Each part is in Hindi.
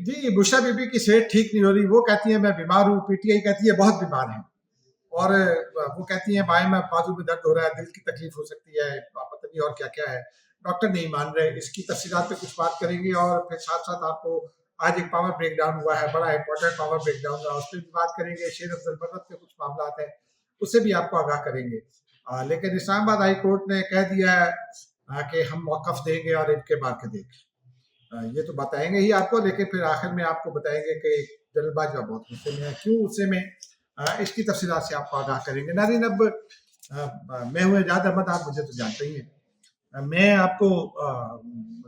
जी, बुशरा बीबी की सेहत ठीक नहीं हो रही। वो कहती है मैं बीमार हूँ, पीटीआई कहती है बहुत बीमार है। और वो कहती हैं बाएं में बाजू में दर्द हो रहा है, दिल की तकलीफ हो सकती है, पता नहीं और क्या-क्या है। डॉक्टर नहीं मान रहे। इसकी तफसीलात पे कुछ बात करेंगे और फिर साथ-साथ आपको आज एक पावर ब्रेकडाउन हुआ है, बड़ा इंपॉर्टेंट पावर ब्रेकडाउन हुआ, उस पे भी बात करेंगे। शेर अफजल बर्रत के कुछ मामलात हैं, उससे भी आपको आगाह करेंगे। लेकिन इस्लामाबाद हाई कोर्ट ने कह दिया है कि हम मौक़िफ़ देंगे और इनके बाकी देंगे। ये तो बताएंगे ही आपको, लेकिन फिर आखिर में आपको बताएंगे कि जल्दबाजी का बहुत गुस्से में है, क्यों गुस्से में, इसकी तफसीलात से आपको आगाह करेंगे। नाज़रीन, अब मैं हूँ एजाज अहमद, आप मुझे तो जानते ही हैं। मैं आपको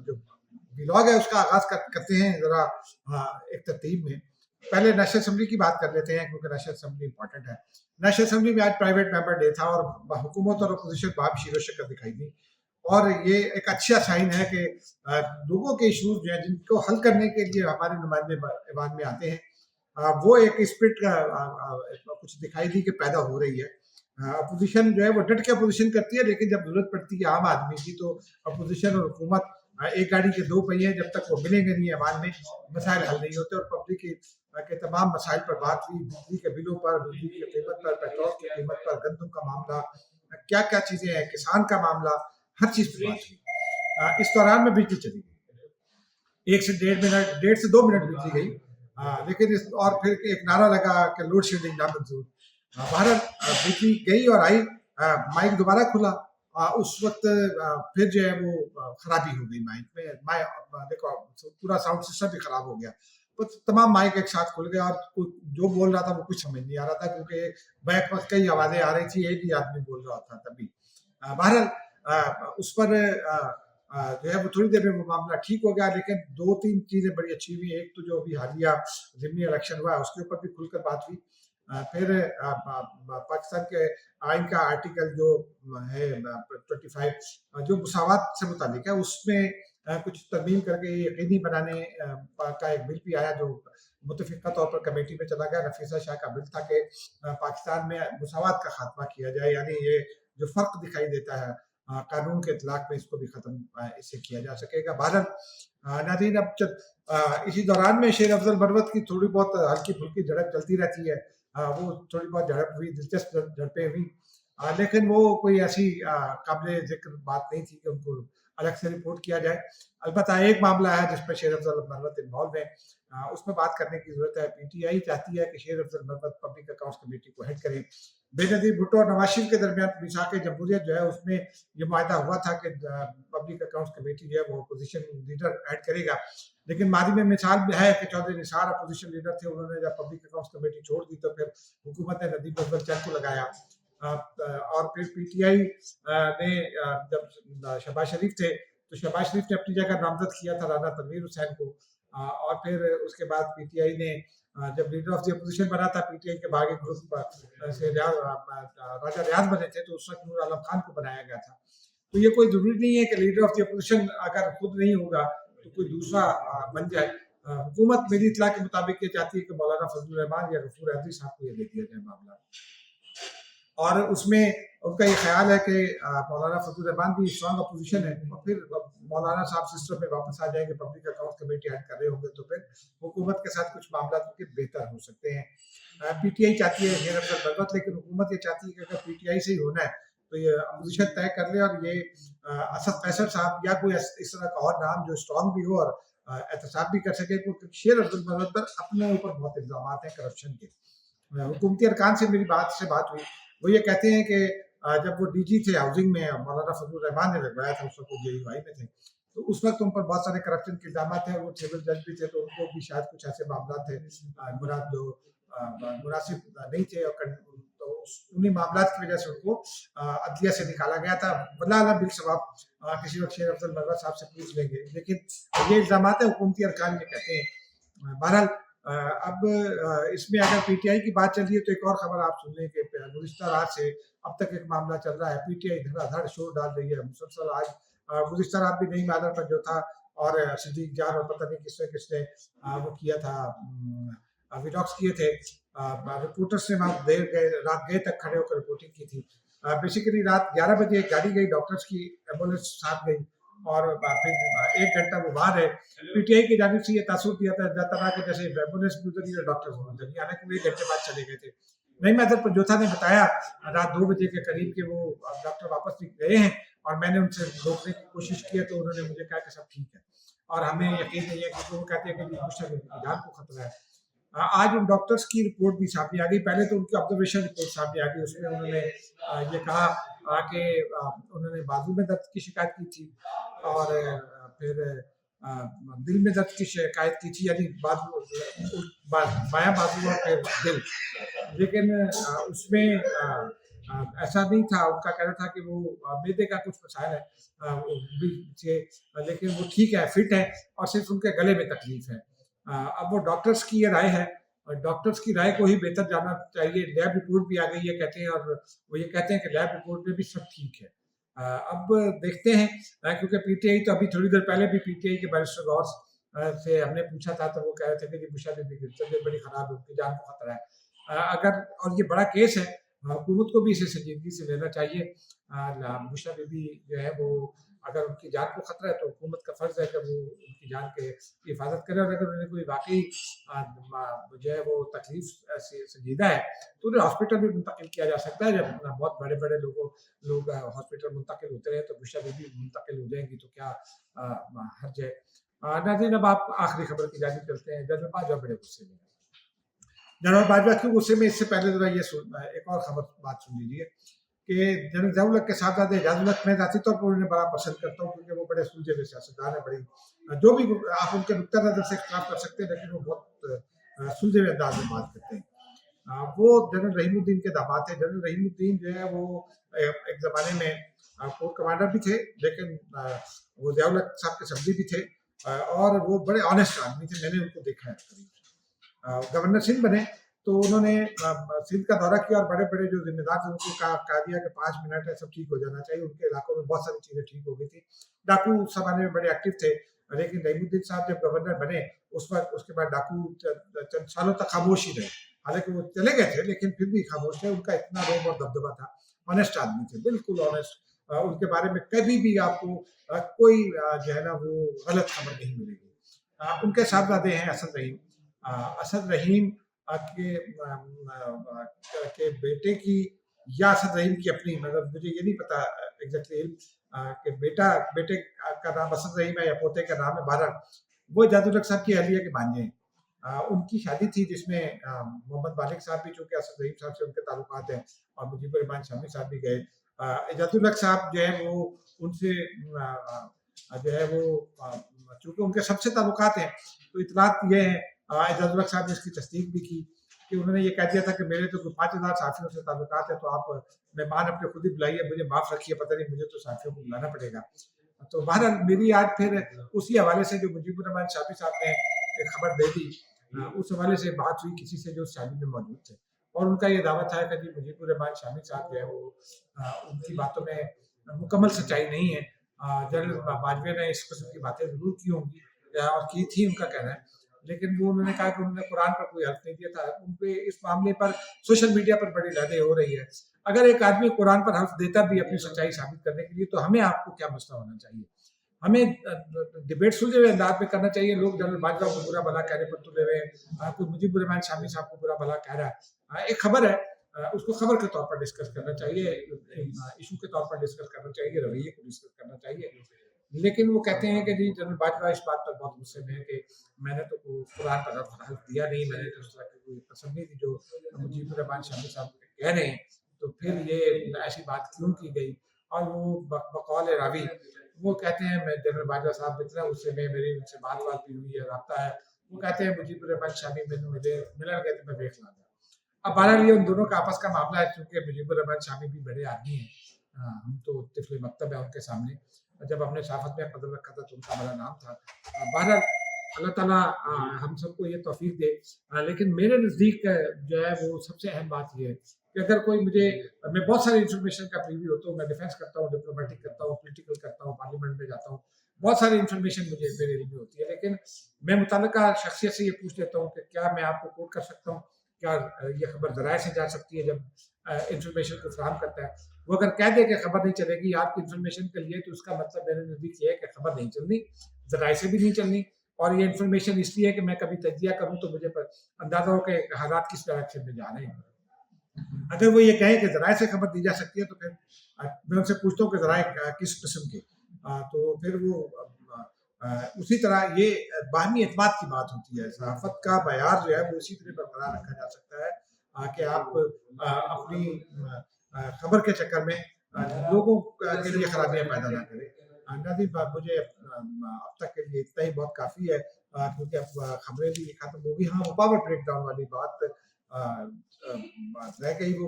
जो व्लॉग है उसका आगाज करते हैं जरा एक तरतीब में। पहले नेशनल असेंबली की बात कर लेते हैं, क्योंकि नेशनल असेंबली इंपॉर्टेंट है। नेशनल असेंबली में आज प्राइवेट मेंबर डे था और हुकूमत और अपोजिशन बाप शीरो शक्ल दिखाई दी। और ये एक अच्छा साइन है कि लोगों के इशूज जो है जिनको हल करने के लिए हमारे नुमाइंदे ईवान में आते हैं, वो एक स्पिरिट का कुछ दिखाई दी कि पैदा हो रही है। अपोजिशन जो है वो डट के अपोजिशन करती है, लेकिन जब जरूरत पड़ती है आम आदमी की तो अपोजिशन और हुकूमत एक गाड़ी के दो पहिए, जब तक वो मिलेंगे नहीं अवाम में, मसाइल हल नहीं होते। और पब्लिक के तमाम मसाइल पर बात हुई, बिजली के बिलों पर, बिजली की कीमत पर, पेट्रोल की कीमत पर, गंदम का मामला, क्या क्या चीजें हैं, किसान का मामला, हर चीज पर बात हुई। इस दौरान में बिजली चली गई, 1 से 1.5 मिनट, 1.5 से 2 मिनट बिजली गई। लेकिन और फिर एक नारा लगा कि लोड शेडिंग ना मंजूर। भारत बिजली गई और आई, माइक दोबारा खुला। उस वक्त फिर जो है वो खराबी हो गई माइक में। देखो पूरा साउंड सिस्टम भी खराब हो गया, तो तमाम माइक एक साथ खुल गया और जो बोल रहा था वो कुछ समझ नहीं आ रहा था, क्योंकि बैक वक्त कई आवाजें आ रही थी, एक ही आदमी बोल रहा था तभी। बहरहाल उस पर जो है वो थोड़ी देर में वो मामला ठीक हो गया, लेकिन 2-3 चीजें बड़ी अच्छी हुई। एक तो जो अभी हालिया ज़िमनी इलेक्शन हुआ उसके ऊपर भी खुलकर बात हुई। फिर पाकिस्तान के आइन का आर्टिकल जो है 25 जो मुसावात से मुतालिक है, उसमें कुछ तरमीम करके यकीनी बनाने का एक बिल भी आया, जो मुतफिका तौर पर कमेटी में चला गया। नफीसा शाह का बिल था कि पाकिस्तान में मुसावात का खात्मा किया जाए, यानी ये जो फर्क दिखाई देता है कानून के इतलाक में, इसको भी खत्म इससे किया जा सकेगा। भारत नाज़रीन, अब इसी दौरान में शेर अफजल बरवत की थोड़ी बहुत हल्की फुल्की झड़प चलती रहती है। वो थोड़ी बहुत झड़प हुई, दिलचस्प झड़पें हुई, लेकिन वो कोई ऐसी काबिल जिक्र बात नहीं थी कि उनको अलग से रिपोर्ट किया जाए। अलबत्ता एक मामला है जिसमें शेर अफजल बरवत इन्वॉल्व है, उसमें बात करने की जरूरत है। पीटीआई चाहती है कि शेर अफजल बरवत पब्लिक अकाउंट्स कमेटी को हेड करें। बेनजीर भुट्टो और नवाज शरीफ के दरमियान मिसाक जमहूरियत जो है उसमें ये मुआहदा हुआ था कि पब्लिक अकाउंट्स कमेटी जो है वो अपोजिशन लीडर ऐड करेगा। लेकिन माजी में मिसाल भी है कि चौधरी निसार अपोजिशन लीडर थे, उन्होंने जब पब्लिक अकाउंट्स कमेटी छोड़ दी तो फिर हुकूमत ने नदीम अफजल चैन को लगाया। और फिर पीटीआई ने जब शहबाज शरीफ थे तो शहबाज शरीफ ने अपनी जगह नामजद किया था राना तनवीर हुसैन को। और फिर उसके बाद पीटीआई ने जब लीडर ऑफ द अपोजिशन बना था, पीटीआई के बागी ग्रुप से राजा रियाज बने थे, तो उस वक्त नूर आलम खान को बनाया गया था। तो ये कोई जरूरी नहीं है कि लीडर ऑफ द अपोजिशन अगर खुद नहीं होगा तो कोई दूसरा बन जाए। हुकूमत मेरी इतला के मुताबिक ये चाहती है कि मौलाना फजलुर रहमान या गफूर हैदरी साहब को ये दे दिया जाए मामला। और उसमें उनका ये ख्याल है कि मौलाना फजलुर रहमान भी स्ट्रॉन्ग अपोजिशन है, और फिर मौलाना साहब सिस्टम में वापस आ जाएंगे, पब्लिक अकाउंट कमेटी ऐड कर रहे होंगे, तो फिर हुकूमत के साथ कुछ मामला के बेहतर हो सकते हैं। पीटीआई चाहती है शेर अफजल बरवत, लेकिन हुकूमत ये चाहती है कि अगर पीटीआई से ही होना है तो ये अपोजिशन तय कर ले, और ये असद कैसर साहब या कोई इस तरह का और नाम जो स्ट्रॉन्ग भी हो और एहतसाब भी कर सके, क्योंकि शेर अफजल बरवत पर अपने ऊपर बहुत इल्जाम हैं करप्शन के। हुकूमती अरकान से मेरी बात हुई, वो ये कहते हैं कि जब वो डीजी थे हाउसिंग में, मौलाना फजलुर रहमान ने लगवाया था, उस वक्त वो जेयूआई में थे, तो उस वक्त उन पर बहुत सारे करप्शन के इल्जाम थे। वो सिविल जज भी थे, तो उनको भी शायद कुछ ऐसे मामला थे मुराद जो मुनासिब नहीं थे, और तो उन्हीं मामला की वजह से उनको अदलिया से निकाला गया था। वल्लाह बिल सवाब किसी वक्त शेर अफजल बरवत साहब से पूछ लेंगे, लेकिन ये इल्जाम है हुकूमती अरकान ये कहते हैं। बहरहाल अब इसमें अगर पीटीआई की बात चल रही है तो एक और खबर आप सुन लें कि गुज़िश्ता रात से अब तक एक मामला चल रहा है। पीटीआई धड़ाधड़ शोर डाल रही है मुसलसल। आज गुज़िश्ता रात भी नई मैदान पर जो था, और सिद्दीक जान और पता नहीं किसने किसने वो किया था, विलॉग्स किए थे। रिपोर्टर्स ने वहाँ रात गए तक खड़े होकर रिपोर्टिंग की थी। बेसिकली रात 11 बजे एक गाड़ी गई, डॉक्टर्स की एम्बुलेंस साथ गई, और फिर 1 घंटा वो बाहर है। पीटीआई की जानिब से ये तासुर दिया था जाता रहा कि जैसे एम्बुलेंस भी उधर ही है, डॉक्टर्स भी उधर ही, हालांकि वो 1 घंटे बाद चले गए थे। नईम अदर प्रजोथा ने बताया रात 2 बजे के करीब के वो डॉक्टर वापस गए हैं, और मैंने उनसे रोकने की कोशिश की है, तो उन्होंने मुझे कहा कि सब ठीक है और हमें यकीन नहीं है, क्योंकि वो कहते हैं कि मुश्किल की जान को खतरा है। आज उन डॉक्टर्स की रिपोर्ट भी सामने आ गई। पहले तो उनकी ऑब्जर्वेशन रिपोर्ट सामने आ गई, उसमें उन्होंने ये कहा कि उन्होंने बाजू में दर्द की शिकायत की थी, और फिर दिल में दर्द की शिकायत की थी, यानी बायां बाजू और फिर दिल। लेकिन उसमें ऐसा नहीं था, उनका कहना था कि वो मैदे का कुछ मसाइल है, वो भी थे, लेकिन वो ठीक है, फिट है, और सिर्फ उनके गले में तकलीफ है। अब वो डॉक्टर्स की ये राय है, और डॉक्टर्स की राय को ही बेहतर जानना चाहिए। लैब रिपोर्ट भी आ गई है कहते हैं, और वो ये कहते हैं कि लैब रिपोर्ट में भी सब ठीक है। अब देखते हैं, क्योंकि पीटीआई तो अभी थोड़ी देर पहले भी पीटीआई के बैरिस्टर गौस से हमने पूछा था, तो वो कह रहे थे कि बुशा बीबी की तबीयत बड़ी खराब है, उनकी जान को खतरा है। अगर और ये बड़ा केस है, हुकूमत को भी इसे संजीदगी से लेना चाहिए। बुशा बीबी जो है वो, अगर उनकी जान को खतरा है तो हुकूमत का फर्ज है कि वो उनकी जान के हिफाजत करे, और अगर उन्हें कोई वाकई जो है वो तकलीफ संजीदा है तो उन्हें हॉस्पिटल भी मुंतकिल किया जा सकता है। जब बहुत बड़े बड़े लोग हॉस्पिटल मुंतकिल होते रहे, तो बुशा बीबी मुंतकिल हो जाएंगी तो क्या हर्ज है। नाज़रीन, अब आप आखिरी खबर की जानिब चलते हैं। जनरल बाजवा बड़े गुस्से में, जनरल बाजवा के गुस्से में, इससे पहले जरा ये एक और खबर बात सुन लीजिए कि जनरल ज़ियाउल-हक के साहबजादे एजाज़ुल-हक, मैं ज़ाती तौर पर उन्हें बड़ा पसंद करता हूँ, क्योंकि वो बड़े सुलझे हुए सियासतदान हैं। बड़ी जो भी आप उनके नुक्ता नज़र से इख्तिलाफ कर सकते हैं, लेकिन वो बहुत सुलझे हुए अंदाज में बात करते हैं। वो जनरल रहीमुद्दीन के दामाद थे। जनरल रहीमुद्दीन जो है वो एक ज़माने में कोर कमांडर भी थे, लेकिन वो ज़ियाउल-हक साहब के समधी भी थे, और वो बड़े ऑनेस्ट आदमी थे। मैंने उनको देखा है करीब से। गवर्नर सिंध बने तो उन्होंने सिंध का दौरा किया, और बड़े बड़े जो जिम्मेदार थे उनको कहा दिया कि 5 मिनट है, सब ठीक हो जाना चाहिए। उनके इलाकों में बहुत सारी चीज़ें ठीक हो गई थी। डाकू उस जमाने में बड़े एक्टिव थे, लेकिन रहीमुद्दीन साहब जब गवर्नर बने उस वक्त, उसके बाद डाकू चंद सालों तक खामोश ही रहे। हालांकि वो चले गए थे, लेकिन फिर भी खामोश थे। उनका इतना रोब और दबदबा था, ऑनेस्ट आदमी थे, बिल्कुल ऑनेस्ट। उनके बारे में कभी भी आपको कोई जो है ना वो गलत खबर नहीं मिलेगी। उनके साहबजादे हैं असद रहीम। असद रहीम के बेटे की, या असद रहीम की अपनी, मतलब मुझे ये नहीं पता एग्जैक्टली कि बेटे का नाम असद रहीम है या पोते का नाम है। बहरहाल वो एजाज़ुल-हक साहब की अहलिया के भांजे हैं। उनकी शादी थी, जिसमें मोहम्मद मालिक साहब भी, चूंकि असद रहीम साहब से उनके ताल्लुकात हैं, और मुजीबुर रहमान शामी साहब भी गए। एजाज़ुल-हक साहब जो है वो उनसे जो है वो चूंकि उनके सबसे ताल्लुकात हैं, तो इतलात ये है, एजाज़ुल-हक साहब ने इसकी तस्दीक भी की कि उन्होंने ये कह दिया था कि मेरे तो 5,000 साफियों से ताल्लुकात है, तो आप मेहमान अपने खुद ही बुलाइए, मुझे माफ़ रखिए, पता नहीं मुझे तो साफियों को बुलाना पड़ेगा। तो बहरहाल मेरी आज फिर उसी हवाले से जो मुजीबुर रहमान शामी साहब ने एक खबर दे दी, उस हवाले से बात हुई किसी से जो शादी में मौजूद थे, और उनका ये दावा था कि जी मुजीबुर रहमान शामी साहब जो है वो, उनकी बातों में मुकम्मल सच्चाई नहीं है। जनरल बाजवा ने इस किस्म की बातें ज़रूर की होंगी, और की थी, उनका कहना है, लेकिन वो उन्होंने कहा कि उन्होंने कुरान पर कोई हर्फ नहीं दिया था। उन पे इस मामले पर सोशल मीडिया पर बड़ी लड़ाई हो रही है। अगर एक आदमी कुरान पर हर्फ देता भी अपनी सच्चाई साबित करने के लिए, तो हमें आपको क्या मसला होना चाहिए? हमें डिबेट सुलझे हुए अंदाज में करना चाहिए। लोग जनरल बाजवा को बुरा भला कहने पर तुले हुए हैं, कुछ मुजीबुर रहमान शामी साहब को बुरा भला कह रहा है। एक खबर है, उसको खबर के तौर पर डिस्कस करना चाहिए, इशू के तौर पर डिस्कस करना चाहिए, रवैये को डिस्कस करना चाहिए। लेकिन वो कहते हैं कि जी जनरल बाजवा इस बात पर बहुत गुस्से में है कि मैंने तो कुरान पर हर्फ दिया नहीं, मैंने तो इस तरह की कोई पसंद नहीं थी जो मुजीबुर रहमान शामी साहब कह रहे हैं, तो फिर ये ऐसी बात क्यों की गई? और वो बकौल रावी वो कहते हैं, मैं जनरल बाजवा साहब इतना गुस्से में, मेरी उनसे बात भी हुई है, रब्ता है। वो कहते हैं मुजीबुर रहमान शामी मुझे मिलन गए तो मैं देख लाऊंगा। अब बहरहाल ये उन दोनों का आपस का मामला है, क्योंकि मुजीबुर रहमान शामी भी बड़े आदमी हैं। हम तो तिफले मकतब है उनके सामने। जब हमने साफत में कदम रखा था तो उनका बड़ा नाम था। बहरहाल अल्लाह ताला हम सबको ये तौफीक दे। लेकिन मेरे नज़दीक जो है वो सबसे अहम बात ये है कि अगर कोई मुझे, मैं बहुत सारी इन्फॉर्मेशन का प्रीव्यू होता हूँ, मैं डिफेंस करता हूँ, डिप्लोमेटिक करता हूँ, पॉलिटिकल करता हूँ, पार्लियामेंट में जाता हूँ, बहुत सारी इन्फॉर्मेशन मुझे मेरे रिव्यू होती है, लेकिन मैं मुतल्लिका शख्सियत से ये पूछ लेता हूँ कि क्या मैं आपको कोट कर सकता हूँ क्या ये खबर ज़राए से जा सकती है जब इंफॉर्मेशन को फराहम करता है। वो अगर कह दे कि खबर नहीं चलेगी आपकी इंफॉर्मेशन के लिए, तो उसका मतलब मेरे नज़दीक ये है कि खबर नहीं चलनी, ज़राए से भी नहीं चलनी, और ये इंफॉर्मेशन इसलिए है कि मैं कभी तजिया करूँ तो मुझे अंदाज़ा हो कि हालात किस डायरेक्शन में जा रहे हैं। अगर वो ये कहें कि ज़राए से खबर दी जा सकती है, तो फिर मैं उनसे पूछता हूँ कि ज़राए किस किस्म के, तो फिर वो उसी तरह ये बाहमी एतमाद की बात होती है। सहाफ़त का मयार जो है वो इसी तरह बरकरार रखा जा सकता है कि आप अपनी खबर के चक्कर में लोगों के लिए खराबियाँ पैदा ना करें। नाज़रीन, मुझे अब तक के लिए इतना ही बहुत काफ़ी है, क्योंकि अब खबरें भी खत्म हो गई। हाँ, वो पावर ब्रेक डाउन वाली बात रह गई। वो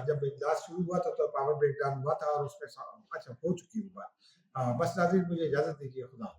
जब इजलास शुरू हुआ था तो पावर ब्रेक डाउन हुआ था और उसमें अच्छा हो चुकी वो बात। बस नाज़रीन, मुझे इजाज़त दीजिए। खुदा।